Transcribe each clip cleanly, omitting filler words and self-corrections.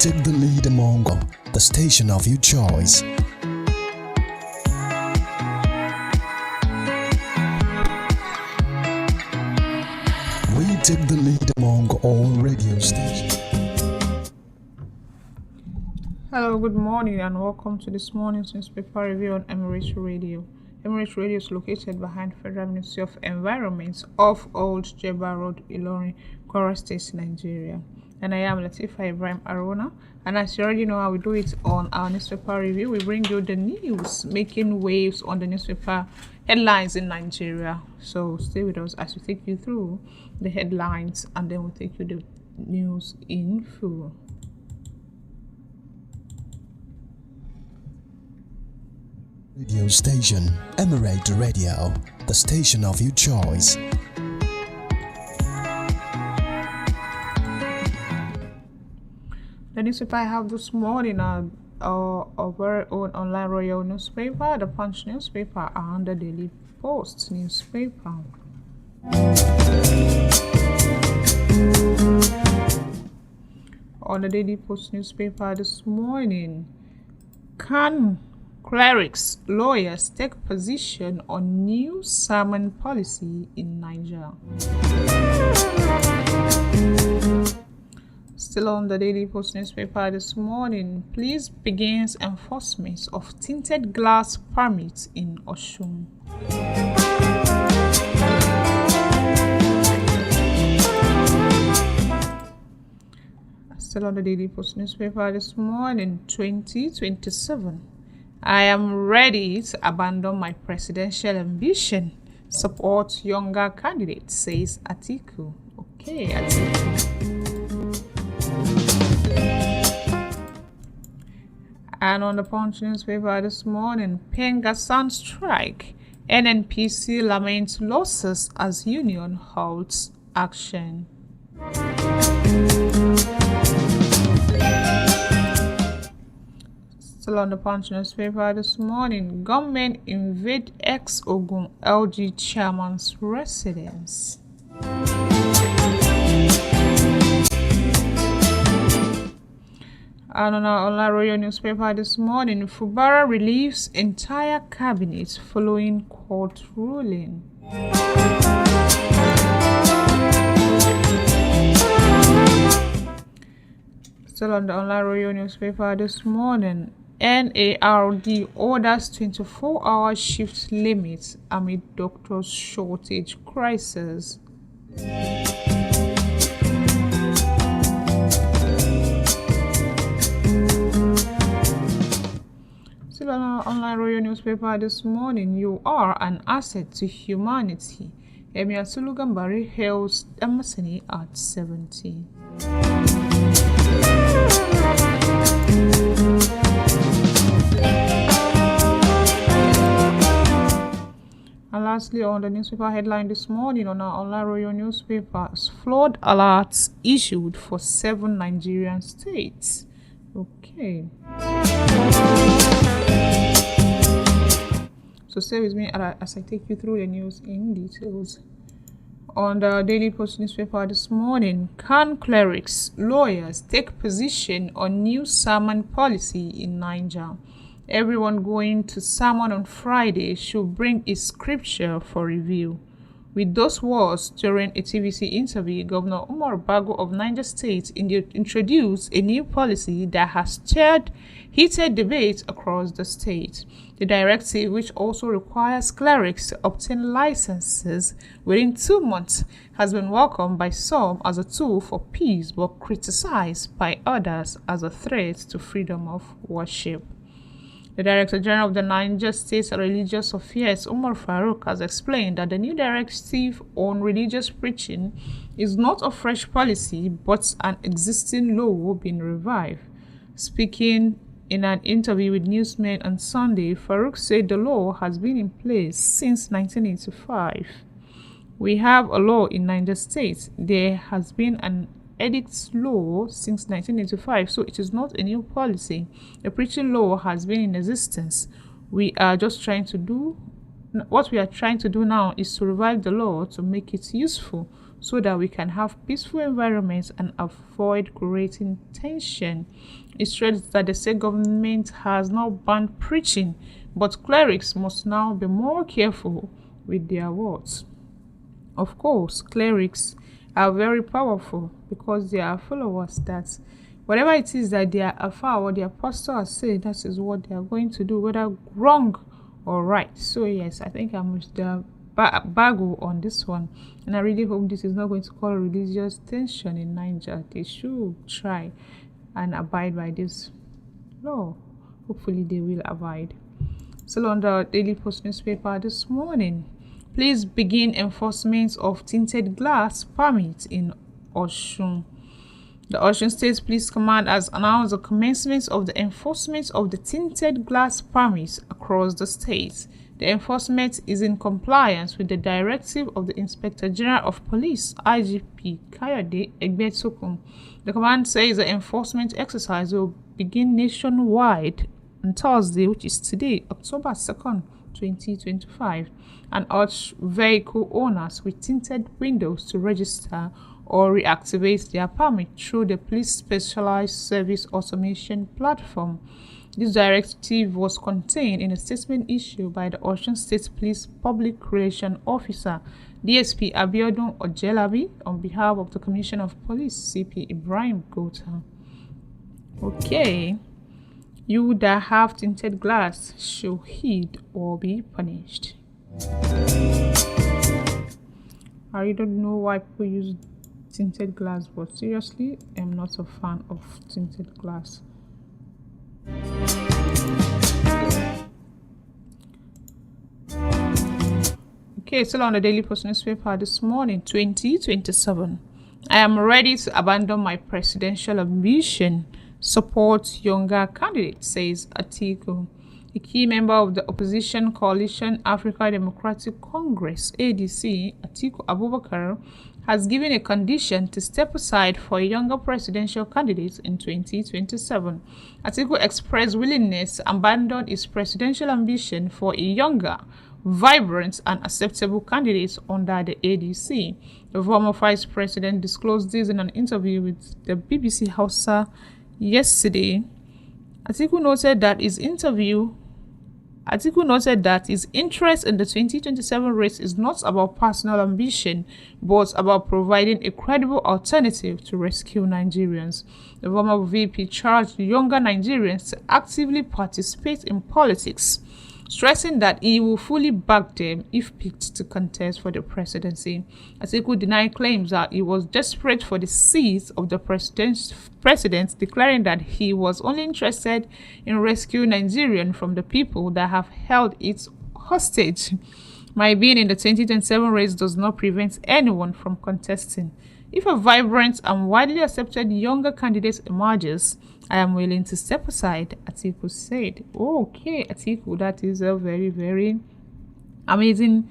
take the lead among the station of your choice. We take the lead among all radio stations. Hello, good morning, and welcome to this morning's newspaper review on Emirates Radio. Emirates Radio is located behind Federal Ministry of Environment off Old Jebba Road, Ilorin, Kwara State, Nigeria. And I am Latifah Ibrahim-Arowona. And as you already know how we do it on our newspaper review, we bring you the news making waves on the newspaper headlines in Nigeria. So stay with us as we take you through the headlines, and then we'll take you the news in full. Radio station, Emirates Radio, the station of your choice. The newspaper I have this morning are our very own online royal newspaper, the Punch newspaper, and the Daily Post newspaper. On the Daily Post newspaper this morning, can clerics, lawyers take position on new sermon policy in Niger? Still on the Daily Post newspaper this morning, police begins enforcement of tinted glass permits in Osun. Still on the Daily Post newspaper this morning, 2027. I am ready to abandon my presidential ambition. Support younger candidates, says Atiku. Okay, Atiku. And on the Punch newspaper this morning, Pengasan strike. NNPC laments losses as union halts action. Still on the Punch newspaper this morning, gunmen invade ex-Ogun LG chairman's residence. And on our online royal newspaper this morning, Fubara relieves entire cabinet following court ruling. Still on the online royal newspaper this morning, NARD orders 24-hour shift limit amid doctors' shortage crisis. Still on our online royal newspaper this morning, you are an asset to humanity. Emir Sulugambari hails Emersoni at 70. And lastly, on the newspaper headline this morning on our online royal newspapers, flood alerts issued for 7 Nigerian states. Okay. So stay with me as I take you through the news in details. On the Daily Post newspaper this morning, can clerics, lawyers take position on new sermon policy in Niger? Everyone going to sermon on Friday should bring a scripture for review. With those words, during a TVC interview, Governor Umar Bago of Niger State introduced a new policy that has stirred heated debate across the state. The directive, which also requires clerics to obtain licenses within 2 months, has been welcomed by some as a tool for peace, but criticized by others as a threat to freedom of worship. The Director General of the Niger State Religious Affairs, Umar Farouk, has explained that the new directive on religious preaching is not a fresh policy but an existing law being revived. Speaking in an interview with newsmen on Sunday, Farouk said the law has been in place since 1985. We have a law in Niger State. There has been an edicts law since 1985, so it is not a new policy. The preaching law has been in existence. We are just what we are trying to do now is to revive the law to make it useful so that we can have peaceful environments and avoid creating tension. It stressed that the state government has now banned preaching, but clerics must now be more careful with their words. Of course, clerics are very powerful because they are followers that whatever it is that their alpha or their pastor has said, that is what they are going to do, whether wrong or right. So yes, I think I'm with the Bago on this one, and I really hope this is not going to cause religious tension in Niger. They should try and abide by this law. Hopefully they will abide. Still on the Daily Post newspaper this morning, please begin enforcement of tinted glass permit in Osun. The Osun State Police Command has announced the commencement of the enforcement of the tinted glass permits across the state. The enforcement is in compliance with the directive of the Inspector General of Police, IGP Kayode Egbetokun. The command says the enforcement exercise will begin nationwide on Thursday, which is today, October 2nd, 2025, and urge vehicle owners with tinted windows to register or reactivate their permit through the Police Specialized Service Automation Platform. This directive was contained in a statement issued by the Osun State Police Public Relations Officer, DSP Abiodun Ojelabi, on behalf of the Commissioner of Police, CP Ibrahim Gota. Okay, you that have tinted glass should heed or be punished. I really don't know why people use tinted glass, but seriously, I'm not a fan of tinted glass. Okay, still on the Daily Post newspaper this morning, 2027. I am ready to abandon my presidential ambition. Support younger candidates, says Atiku. A key member of the opposition coalition Africa Democratic Congress, ADC, Atiku Abubakar, has given a condition to step aside for a younger presidential candidate in 2027. Atiku expressed willingness to abandon his presidential ambition for a younger, vibrant and acceptable candidate under the ADC. The former vice president disclosed this in an interview with the BBC Hausa yesterday. Atiku noted that his interest in the 2027 race is not about personal ambition, but about providing a credible alternative to rescue Nigerians. The former VP charged younger Nigerians to actively participate in politics, stressing that he will fully back them if picked to contest for the presidency. Atiku denied claims that he was desperate for the seat of the president, declaring that he was only interested in rescuing Nigeria from the people that have held it hostage. My being in the 2027 race does not prevent anyone from contesting. If a vibrant and widely accepted younger candidate emerges, I am willing to step aside, Atiku said. Okay, Atiku, that is a very, very amazing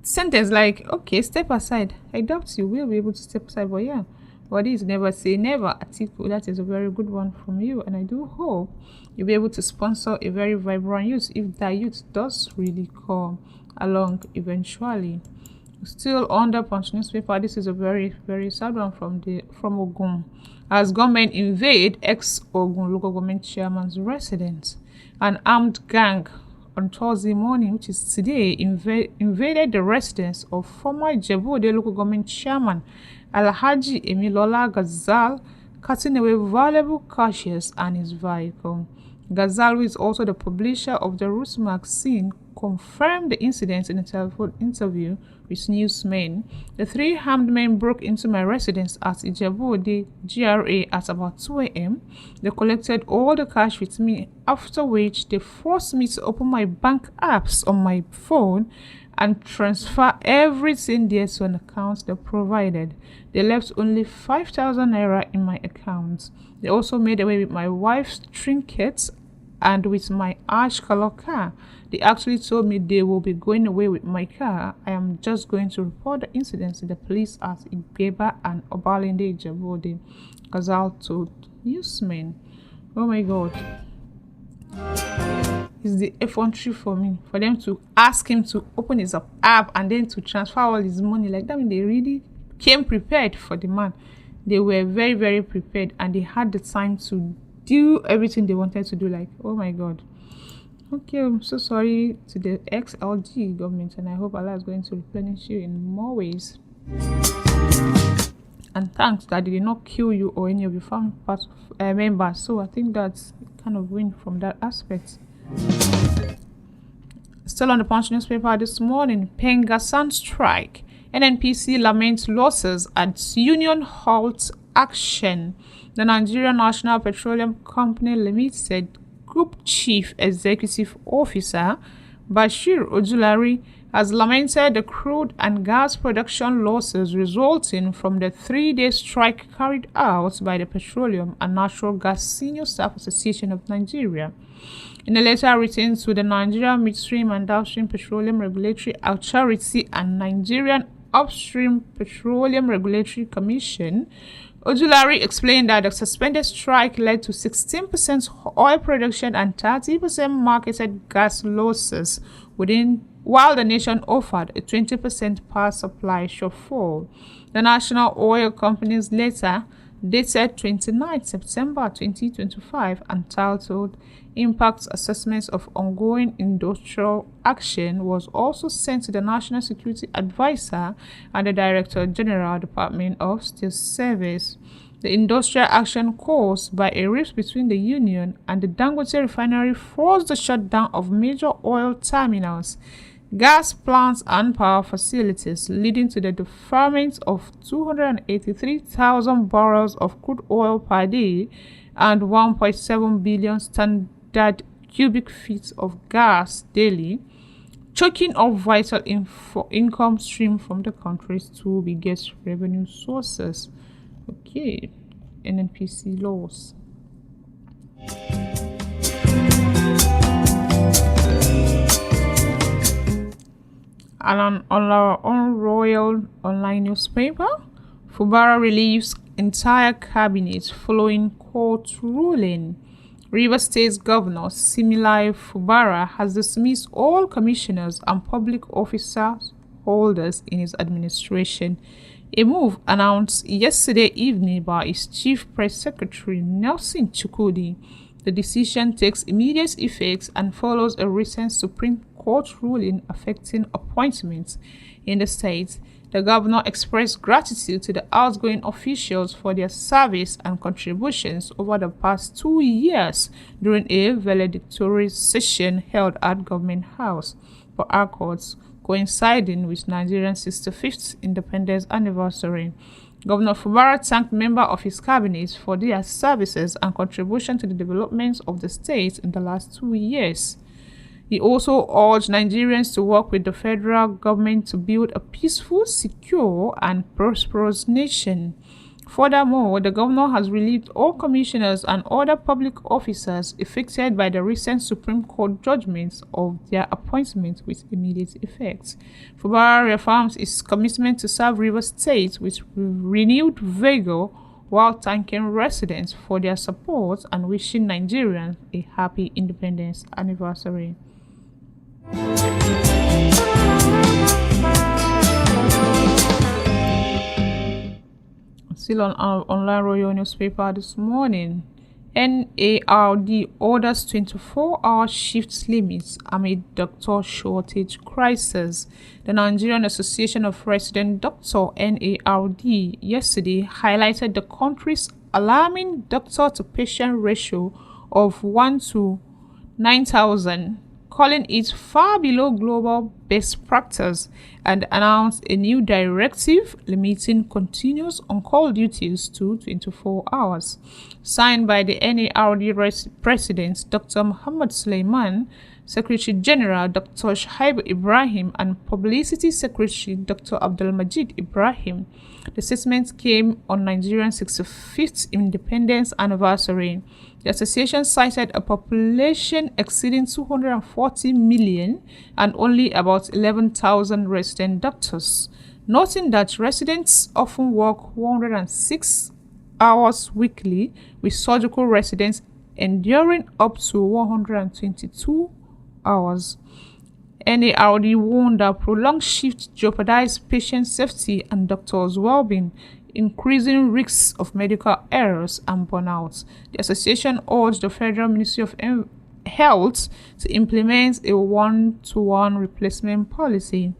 sentence. Like, okay, step aside. I doubt you will be able to step aside, but yeah. But this never say never, Atiku. That is a very good one from you. And I do hope you'll be able to sponsor a very vibrant youth if that youth does really come along eventually. Still on the Punch newspaper, this is a very, very sad one from Ogun. As government invade ex-Ogun local government chairman's residence, an armed gang on Thursday morning, which is today, invaded the residence of former Ijebu-Ode local government chairman Alhaji Emilola Ghazal, cutting away valuable caches and his vehicle. Ghazal, who is also the publisher of the Roots magazine, confirmed the incident in a telephone interview with newsmen. The three armed men broke into my residence at Ijebu-Ode GRA at about 2 a.m. They collected all the cash with me, after which they forced me to open my bank apps on my phone and transfer everything there to an account they provided. They left only 5,000 naira in my account. They also made away with my wife's trinkets and with my ash color car. They actually told me they will be going away with my car. I am just going to report the incident to the police at Igbeba and Obalende Ijebu-Ode, Ghazal told newsmen. Oh my God. It's the effrontery for me, for them to ask him to open his app and then to transfer all his money like that. I mean, they really came prepared for the man. They were very, very prepared, and they had the time to do everything they wanted to do. Like, oh my God. Okay, I'm so sorry to the ex-LG government, and I hope Allah is going to replenish you in more ways. And thanks that they did not kill you or any of your family members. So I think that's kind of win from that aspect. Still on the Punch newspaper this morning, Pengasan strike. NNPC laments losses as union halts action. The Nigerian National Petroleum Company Limited Group Chief Executive Officer Bashir Ojulari has lamented the crude and gas production losses resulting from the 3-day strike carried out by the Petroleum and Natural Gas Senior Staff Association of Nigeria. In a letter written to the Nigerian Midstream and Downstream Petroleum Regulatory Authority and Nigerian Upstream Petroleum Regulatory Commission, Ojulari explained that the suspended strike led to 16% oil production and 30% marketed gas losses while the nation offered a 20% power supply shortfall. The National Oil Company's letter, dated 29 September 2025, entitled Impact Assessments of Ongoing Industrial Action, was also sent to the National Security Advisor and the Director General, Department of Steel Service. The industrial action caused by a rift between the union and the Dangote refinery forced the shutdown of major oil terminals, gas plants and power facilities, leading to the deferment of 283,000 barrels of crude oil per day and 1.7 billion standard cubic feet of gas daily, choking off vital income stream from the country's two biggest revenue sources. Okay, NNPC loss. And on our own royal online newspaper, Fubara relieves entire cabinet following court ruling. Rivers State's Governor Similai Fubara has dismissed all commissioners and public officers holders in his administration, a move announced yesterday evening by his Chief Press Secretary Nelson Chukwudi. The decision takes immediate effect and follows a recent Supreme Court ruling affecting appointments in the state. The governor expressed gratitude to the outgoing officials for their service and contributions over the past 2 years during a valedictory session held at Government House for Accords, coinciding with Nigeria's 65th independence anniversary. Governor Fubara thanked members of his cabinet for their services and contribution to the development of the state in the last 2 years. He also urged Nigerians to work with the federal government to build a peaceful, secure, and prosperous nation. Furthermore, the governor has relieved all commissioners and other public officers affected by the recent Supreme Court judgments of their appointment with immediate effect. Fubara reaffirms his commitment to serve Rivers State with renewed vigor while thanking residents for their support and wishing Nigerians a happy independence anniversary. Still on our online royal newspaper this morning, NARD orders 24-hour shift limits amid doctor shortage crisis. The Nigerian Association of Resident Doctors (NARD) yesterday highlighted the country's alarming doctor-to-patient ratio of 1 to 9,000, calling it far below global best practice, and announced a new directive limiting continuous on-call duties to 24 hours. Signed by the NARD President Dr. Muhammad Suleiman, Secretary General Dr. Latifah Ibrahim, and Publicity Secretary Dr. Abdulmajid Ibrahim. The statement came on Nigeria's 65th independence anniversary. The association cited a population exceeding 240 million and only about 11,000 resident doctors, noting that residents often work 106 hours weekly, with surgical residents enduring up to 122 hours. NARD warned that prolonged shifts jeopardize patient safety and doctors' well-being, increasing risks of medical errors and burnout. The association urged the Federal Ministry of Health to implement a one-to-one replacement policy,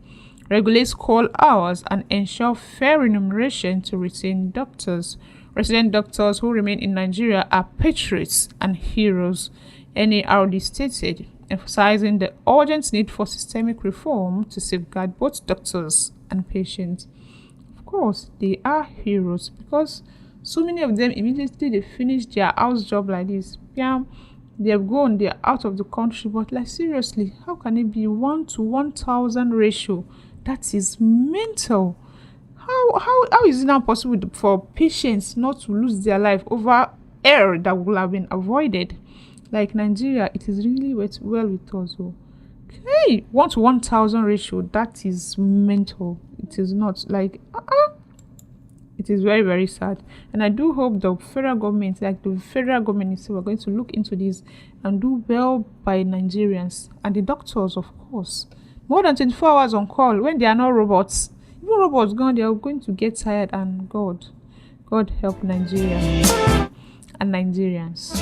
regulate call hours, and ensure fair remuneration to retain doctors. Resident doctors who remain in Nigeria are patriots and heroes, NARD stated, emphasizing the urgent need for systemic reform to safeguard both doctors and patients. Of course, they are heroes because so many of them immediately they finish their house job like this. Yeah, they've gone, they're out of the country, but like seriously, how can it be 1 to 1,000 ratio? That is mental. How is it now possible for patients not to lose their life over error that would have been avoided? Like Nigeria, it is really well with us. Okay, 1 to 1,000 ratio, that is mental. It is not like it is very, very sad. And I do hope the federal government itself are going to look into this and do well by Nigerians and the doctors, of course. More than 24 hours on call when they are not robots. Even robots gone, they are going to get tired, and God help Nigeria and Nigerians.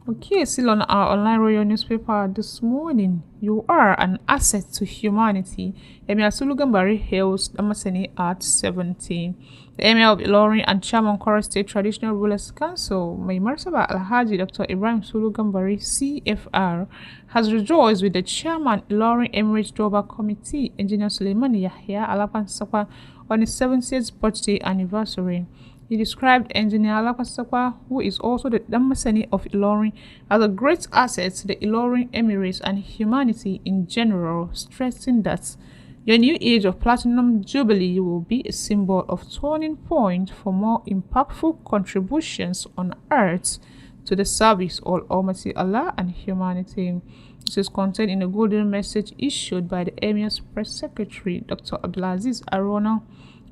Okay, still on our online royal newspaper this morning. You are an asset to humanity. Emir Sulugambari hails Damascene at 70. The Emir of Ilorin and Chairman Kwara State Traditional Rulers Council, Mai Martaba Alhaji Dr. Ibrahim Sulugambari, CFR, has rejoiced with the Chairman Ilorin Emirates Doba Committee, Engineer Suleiman Yahya Alapan Sakwa, on his 70th birthday anniversary. He described Engineer Alapan Sakwa, who is also the Damascene of Ilorin, as a great asset to the Ilorin Emirates and humanity in general, stressing that your new age of Platinum Jubilee will be a symbol of turning point for more impactful contributions on earth to the service of Almighty Allah and humanity. This is contained in a golden message issued by the Emir's Press Secretary, Dr. Abdulaziz Arona,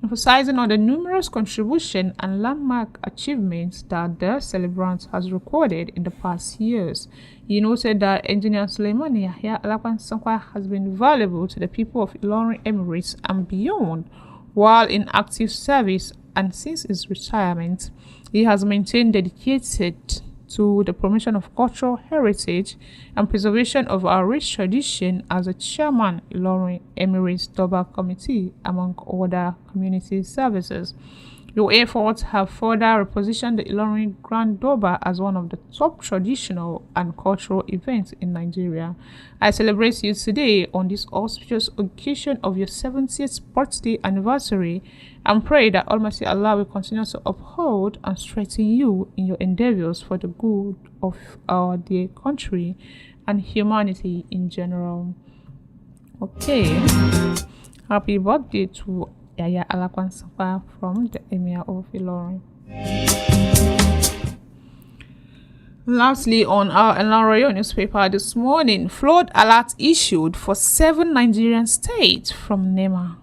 emphasizing on the numerous contributions and landmark achievements that the celebrant has recorded in the past years. He noted that Engineer Suleiman Yahya Alapan Sakwa has been valuable to the people of Ilorin Emirates and beyond while in active service, and since his retirement, he has maintained dedicated to the promotion of cultural heritage and preservation of our rich tradition as a chairman Ilorin Emirates Doba Committee, among other community services. Your efforts have further repositioned the Ilorin Grand Doba as one of the top traditional and cultural events in Nigeria. I celebrate you today on this auspicious occasion of your 70th birthday anniversary and pray that Almighty Allah will continue to uphold and strengthen you in your endeavors for the good of our dear country and humanity in general. Okay, happy birthday to Yaya Alapan Sakwa from the Emir of Ilorin. Lastly, on our Royal newspaper this morning, flood alert issued for 7 Nigerian states from NEMA.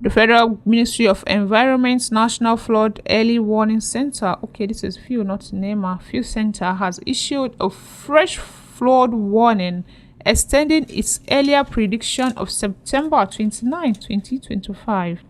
The Federal Ministry of Environment's National Flood Early Warning Center, okay, this is FEW, not NEMA, FEW Center, has issued a fresh flood warning, extending its earlier prediction of September 29, 2025.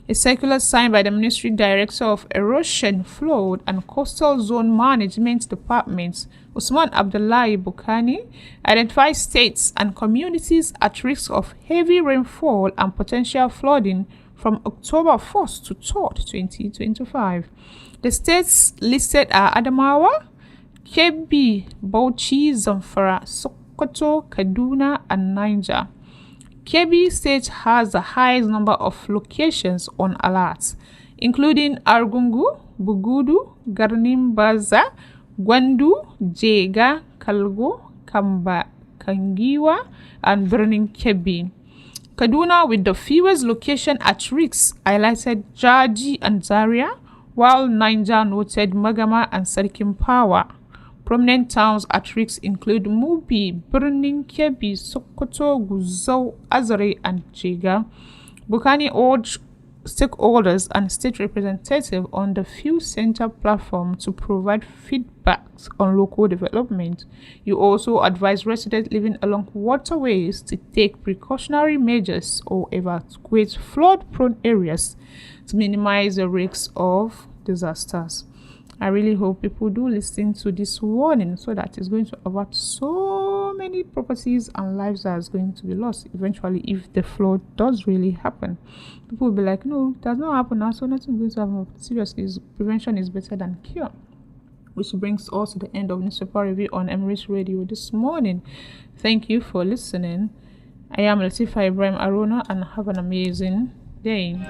A circular signed by the Ministry Director of Erosion, Flood and Coastal Zone Management Department, Usman Abdullahi Bukani, identifies states and communities at risk of heavy rainfall and potential flooding from October 1st to 3rd, 2025. The states listed are Adamawa, Kebbi, Bauchi, Zamfara, Sokoto, Kaduna, and Niger. Kebbi State has the highest number of locations on alert, including Argungu, Bugudu, Garnimbaza, Gwandu, Jega, Kalgo, Kamba, Kangiwa, and Burning Kebbi. Kaduna, with the fewest location at risk, highlighted Jaji and Zaria, while Niger noted Magama and Sarikin Power. Prominent towns at risk include Mubi, Burning Kebbi, Sokoto, Guzau, Azare, and Jega. Bukani urged stakeholders and state representatives on the Fuel Center platform to provide feedback on local development. You also advise residents living along waterways to take precautionary measures or evacuate flood-prone areas to minimize the risks of disasters. I really hope people do listen to this warning so that it's going to avert so many properties and lives that is going to be lost eventually if the flood does really happen. People will be like, no, it does not happen now, so nothing going to happen. Seriously, prevention is better than cure. Which brings us to the end of newspaper review on Emirates Radio this morning. Thank you for listening. I am Latifah Ibrahim-Arowona and have an amazing day.